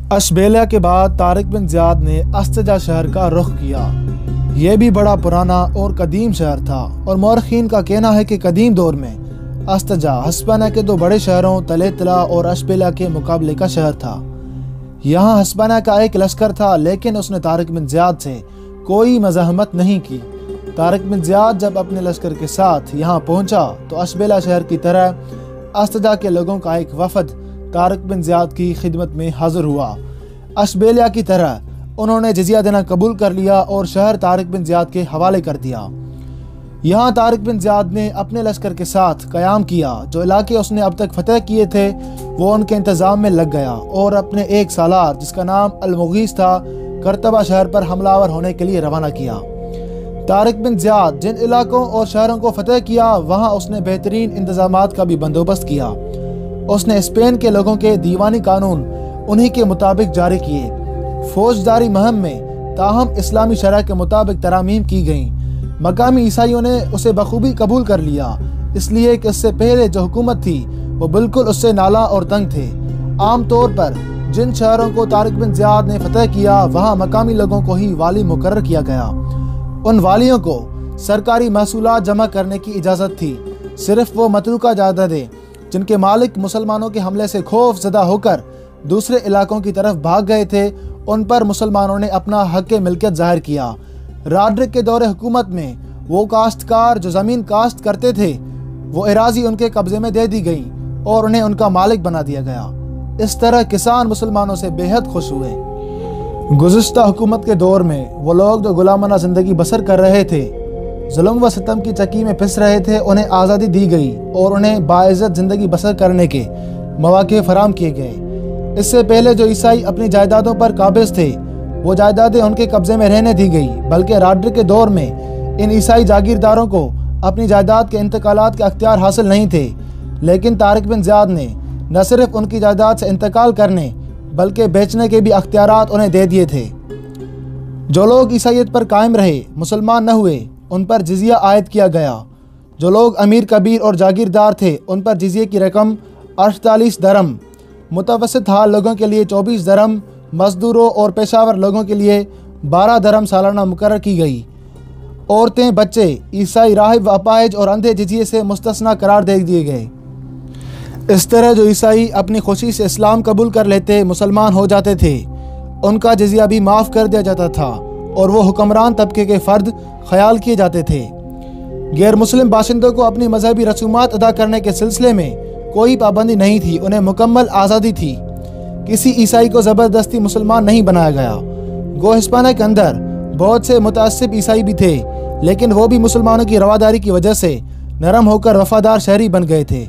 اشبیلیہ کے بعد طارق بن زیاد نے استجا شہر کا رخ کیا۔ یہ بھی بڑا پرانا اور قدیم شہر تھا اور مورخین کا کہنا ہے کہ قدیم دور میں استجا ہسپانیہ کے دو بڑے شہروں تلیتلا اور اشبیلیہ کے مقابلے کا شہر تھا۔ یہاں ہسپانیہ کا ایک لشکر تھا، لیکن اس نے طارق بن زیاد سے کوئی مزاحمت نہیں کی۔ طارق بن زیاد جب اپنے لشکر کے ساتھ یہاں پہنچا تو اشبیلیہ شہر کی طرح استجا کے لوگوں کا ایک وفد طارق بن زیاد کی خدمت میں حاضر ہوا۔ اشبیلیہ کی طرح انہوں نے جزیہ دینا قبول کر لیا اور شہر طارق بن زیاد کے حوالے کر دیا۔ یہاں طارق بن زیاد نے اپنے لشکر کے ساتھ قیام کیا۔ جو علاقے اس نے اب تک فتح کیے تھے وہ ان کے انتظام میں لگ گیا اور اپنے ایک سالار جس کا نام المغیث تھا کرتبہ شہر پر حملہ آور ہونے کے لیے روانہ کیا۔ طارق بن زیاد جن علاقوں اور شہروں کو فتح کیا وہاں اس نے بہترین انتظامات کا بھی بندوبست کیا۔ اس نے اسپین کے لوگوں کے دیوانی قانون انہی کے مطابق جاری کیے۔ فوجداری مہم میں تاہم اسلامی شرع کے مطابق ترامیم کی گئیں۔ مقامی عیسائیوں نے اسے بخوبی قبول کر لیا، اس لیے کہ اس سے پہلے جو حکومت تھی وہ بالکل اس سے نالا اور تنگ تھے۔ عام طور پر جن شہروں کو طارق بن زیاد نے فتح کیا وہاں مقامی لوگوں کو ہی والی مقرر کیا گیا۔ ان والیوں کو سرکاری محصولات جمع کرنے کی اجازت تھی۔ صرف وہ متروکہ جائیدادیں جن کے مالک مسلمانوں کے حملے سے خوف زدہ ہو کر دوسرے علاقوں کی طرف بھاگ گئے تھے ان پر مسلمانوں نے اپنا حق ملکیت ظاہر کیا۔ راڈرک کے دور حکومت میں وہ کاشتکار جو زمین کاشت کرتے تھے وہ اراضی ان کے قبضے میں دے دی گئی اور انہیں ان کا مالک بنا دیا گیا۔ اس طرح کسان مسلمانوں سے بے حد خوش ہوئے۔ گزشتہ حکومت کے دور میں وہ لوگ جو غلامانہ زندگی بسر کر رہے تھے، ظلم و ستم کی چکی میں پس رہے تھے، انہیں آزادی دی گئی اور انہیں باعزت زندگی بسر کرنے کے مواقع فراہم کیے گئے۔ اس سے پہلے جو عیسائی اپنی جائیدادوں پر قابض تھے وہ جائیدادیں ان کے قبضے میں رہنے دی گئی، بلکہ راڈرک کے دور میں ان عیسائی جاگیرداروں کو اپنی جائیداد کے انتقالات کے اختیار حاصل نہیں تھے، لیکن طارق بن زیاد نے نہ صرف ان کی جائیداد سے انتقال کرنے بلکہ بیچنے کے بھی اختیارات انہیں دے دیے تھے۔ جو لوگ عیسائیت پر قائم رہے مسلمان نہ ہوئے ان پر جزیہ عائد کیا گیا۔ جو لوگ امیر کبیر اور جاگیردار تھے ان پر جزیے کی رقم 48 درم، متوسط حال لوگوں کے لیے 24 درم، مزدوروں اور پیشہ ور لوگوں کے لیے 12 درم سالانہ مقرر کی گئی۔ عورتیں، بچے، عیسائی راہب و اپاہج اور اندھے جزیے سے مستثنیٰ قرار دے دیے گئے۔ اس طرح جو عیسائی اپنی خوشی سے اسلام قبول کر لیتے مسلمان ہو جاتے تھے ان کا جزیہ بھی معاف کر دیا جاتا تھا اور وہ حکمران طبقے کے فرد خیال کیے جاتے تھے۔ غیر مسلم باشندوں کو اپنی مذہبی رسومات ادا کرنے کے سلسلے میں کوئی پابندی نہیں تھی، انہیں مکمل آزادی تھی۔ کسی عیسائی کو زبردستی مسلمان نہیں بنایا گیا۔ گو ہسپانیہ کے اندر بہت سے متعصب عیسائی بھی تھے، لیکن وہ بھی مسلمانوں کی رواداری کی وجہ سے نرم ہو کر وفادار شہری بن گئے تھے۔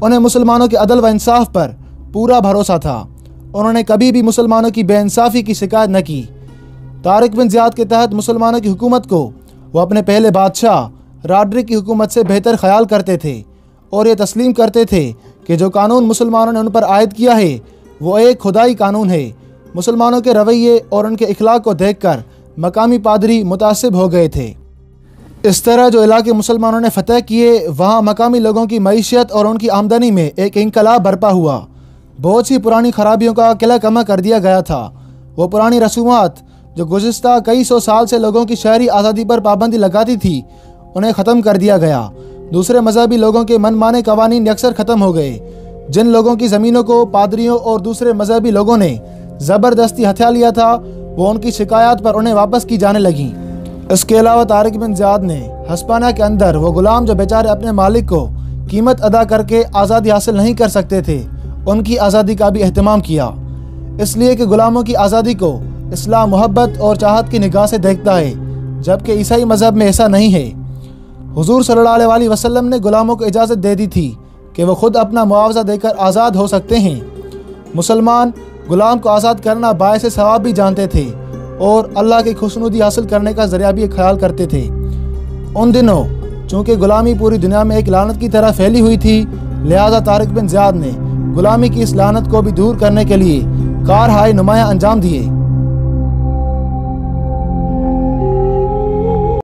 انہیں مسلمانوں کے عدل و انصاف پر پورا بھروسہ تھا۔ انہوں نے کبھی بھی مسلمانوں کی بے انصافی کی شکایت نہ کی۔ طارق بن زیاد کے تحت مسلمانوں کی حکومت کو وہ اپنے پہلے بادشاہ راڈرک کی حکومت سے بہتر خیال کرتے تھے اور یہ تسلیم کرتے تھے کہ جو قانون مسلمانوں نے ان پر عائد کیا ہے وہ ایک خدائی قانون ہے۔ مسلمانوں کے رویے اور ان کے اخلاق کو دیکھ کر مقامی پادری متعصب ہو گئے تھے۔ اس طرح جو علاقے مسلمانوں نے فتح کیے وہاں مقامی لوگوں کی معیشت اور ان کی آمدنی میں ایک انقلاب برپا ہوا۔ بہت سی پرانی خرابیوں کا قلع کما کر دیا گیا تھا۔ وہ پرانی رسومات جو گزشتہ کئی سو سال سے لوگوں کی شہری آزادی پر پابندی لگاتی تھی انہیں ختم کر دیا گیا۔ دوسرے مذہبی لوگوں کے من مانے قوانین یکسر ختم ہو گئے۔ جن لوگوں کی زمینوں کو پادریوں اور دوسرے مذہبی لوگوں نے زبردستی ہتھیا لیا تھا وہ ان کی شکایات پر انہیں واپس کی جانے لگیں۔ اس کے علاوہ طارق بن زیاد نے ہسپانیہ کے اندر وہ غلام جو بیچارے اپنے مالک کو قیمت ادا کر کے آزادی حاصل نہیں کر سکتے تھے ان کی آزادی کا بھی اہتمام کیا، اس لیے کہ غلاموں کی آزادی کو اسلام محبت اور چاہت کی نگاہ سے دیکھتا ہے، جبکہ عیسائی مذہب میں ایسا نہیں ہے۔ حضور صلی اللہ علیہ وسلم نے غلاموں کو اجازت دے دی تھی کہ وہ خود اپنا معاوضہ دے کر آزاد ہو سکتے ہیں۔ مسلمان غلام کو آزاد کرنا باعث ثواب بھی جانتے تھے اور اللہ کی خوشنودی حاصل کرنے کا ذریعہ بھی خیال کرتے تھے۔ ان دنوں چونکہ غلامی پوری دنیا میں ایک لعنت کی طرح پھیلی ہوئی تھی، لہذا طارق بن زیاد نے غلامی کی اس لعنت کو بھی دور کرنے کے لیے کارہائے نمایاں انجام دیے۔